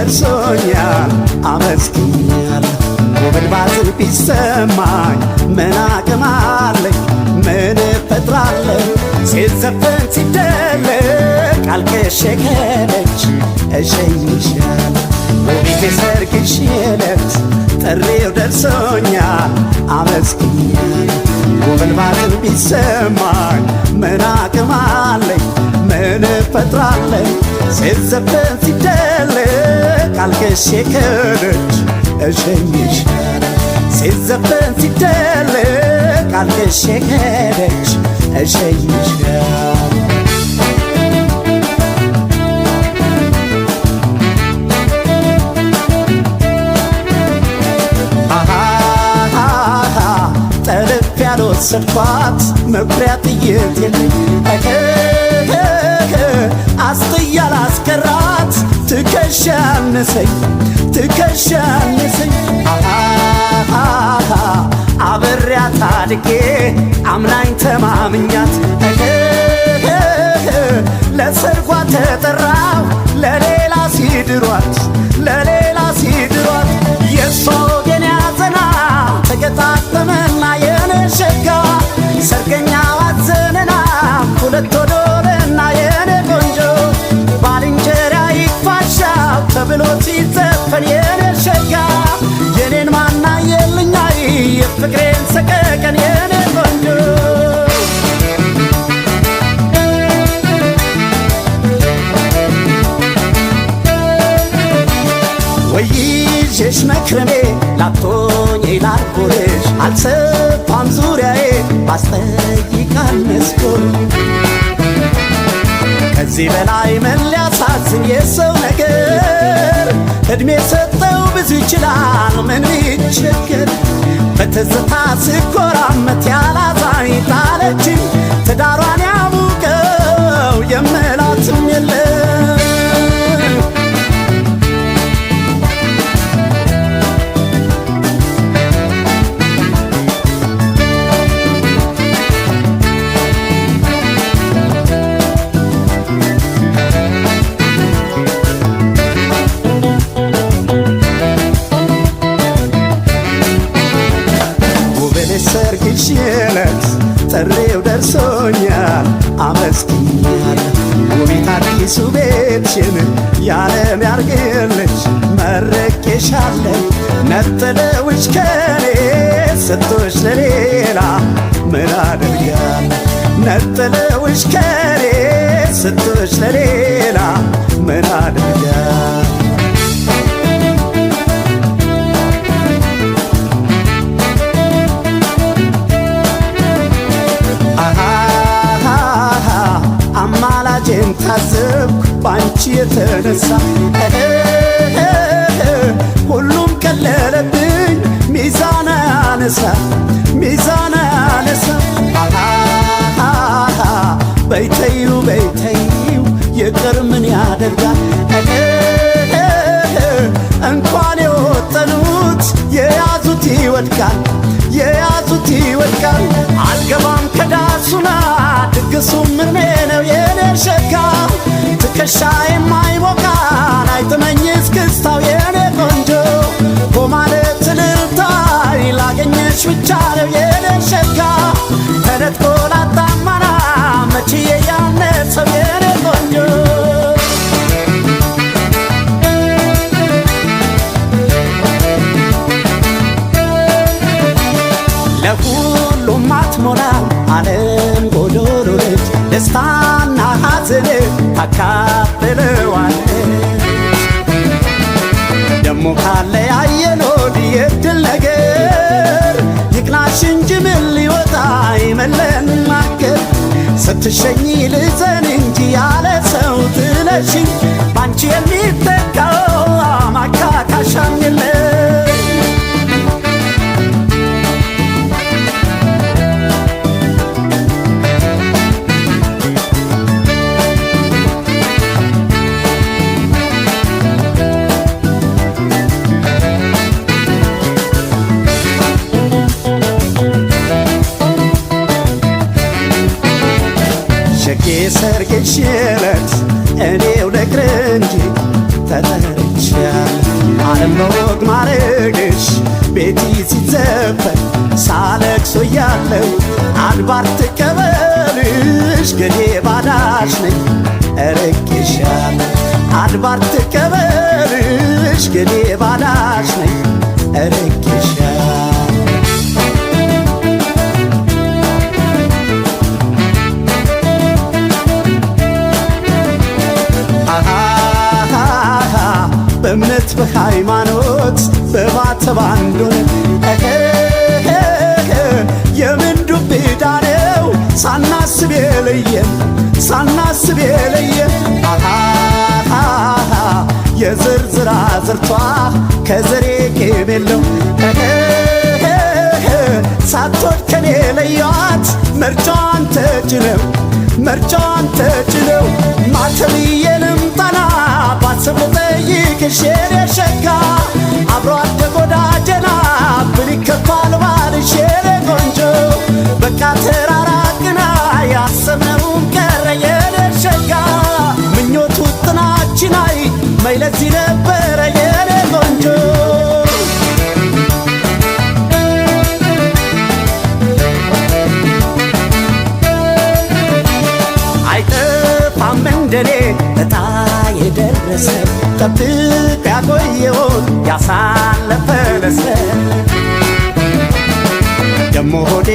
ደርሶኛል አመስግኛለሁ። ጉብል ባዝን ቢሰማኝ ምን አቅም አለኝ? ምን እፈጥራለሁ? ሲዘፈን ሲደለቅ አልቅሼ ከደጅ እሸኝሻለሁ። ውቢት የሰርግሽ ዕለት ጥሪው ደርሶኛል አመስግኛለሁ። ጉብል ባዝን ቢሰማኝ ምን አቅም አለኝ? ምን እፈጥራለሁ? ሲዘፈን ሲደለቅ አልቅሼ ከደጅ እሸኝሻለሁ። ሲዘፈን ሲደለቅ አልቅሼ ከደጅ እሸኝሻለሁ። ጠልፍ ያልወሰድኳት መኩሪያ ጥይት የለኝ አስጥያ ላስቀራት ትከሻ አነሰኝ ትከሻ አነሰኝ አብሬያት አድጌ አምናኝ ተማምኛት ለሰርጓ ተጠራው ለሌላ ሲድሯት ለሌላ ሲድሯት የእሷ ወገን ያዘና ተገጣጠመና የኔ ሸጋ ሰርገኛው አዘነና ሁለት ወዶልና የኔ ቆንጆ ባልንጀራ ይክፋሻው ተብሎ ሲዘፈን የኔ ሸጋ የኔን ማና የልኛይ የፍቅሬን ሰቀቀን የኔ ቆንጆ ወይዤሽ መክረሜ ላቶኝ ላልኩልሽ አልሰፋም ዙሪያዬ ባስጠይቃል መስኮል ከዚህ በላይ ምን ሊያሳዝን የሰው ነገር ዕድሜ ሰጠው ብዙ ይችላል ምን ቢቸገር በትዝታ ስኮራመት ያላዛኝ ጣለችኝ ትዳሯን ያሙቀው የምላትም የለም ሰርግሽ ዕለት ጥሪው ደርሶኛል አመስግኛለሁ። ውቢት አዲሱ ቤትሽን ያለም ያርግልሽ መርቄሻለሁ። ነጥለውሽ ከኔ ሰጥቶሽ ለሌላ ምን አደርጋለሁ? ነጥለውሽ ከኔ ሰጥቶሽ ለሌላ ምን አደርጋለሁ? አማላጄን ታዘብኩ ባንቺ የተነሳ ሁሉም ቀለለብኝ ሚዛን አነሳ ሚዛን አነሳ በይተዩ በይተዩ ይቅር ምን ያደርጋል እንኳን የወጠኑት የያዙት ይወድቃል የያዙት ይወድቃል አልገባም ከዳሱና ድግሱ ምኔ ነው የኔ ሸጋ ትከሻ የማይሞቃን አይጥመኝ እስክስታው የኔ ቆንጆ በማለት ልልታይ ላገኘሽ ብቻ ነው የኔ ሸጋ ተነጥቆ ላጣማና መችዬ ያነሰው የኔ ቆንጆ ለሁሉም አትሞላም ዓለም ጎዶሎ ነች ደስታና ሐዘን ታካፍለዋለች ደሞ ካለ ያየኖድ የድል ነገር ይቅናሽ እንጂ ምን ሊወጣ ይመለናገር ስትሸኝ ልዘን እንጂ ያለ ሰው ትለሽኝ ባንቺ የሚተካው ማካካሻም የለም የሰርግሽ ዕለት እኔው ልቅር እንጂ ተጠርቻለሁ ሳረግሽ ቤቲ ሲዘፈን ሳለቅሶ ያለው አድባር ትቀበልሽ ገኔ ባዳሽ ነኝ እርቄሻለሁ አድባር ትቀበልሽ ገኔ ባዳሽ ነኝ እርቄሻለሁ በእምነት በሃይማኖት በማተብ አንዱን የምን ዱብ ዕዳ ነው ሳናስብ የለየን ሳናስብ የለየን የዝርዝራ ዝርቷ ከዘሬ ቄም የለው ሳትወድ ከኔ ለያት መርጫዋን ተጭነው መርጫዋን ተጭነው ማተብዬ ልምጣና ባስብ ልጠይቅሽ የኔ ሸጋ አብሮ አደግ ወዳጀና ብል ይከፋል ባልሽ የኔ ቆንጆ በቃ ተራራቅና ያሰብነውም ቀረ የኔ ሸጋ ምኞቱ ጥናችን አይ መይለዚህ ነበረ የኔ ቆንጆ እንደኔ እጣ የደረሰ ጠብቅ ያቆየውን ያሳለፈ ለሰ ደሞ ሆዴ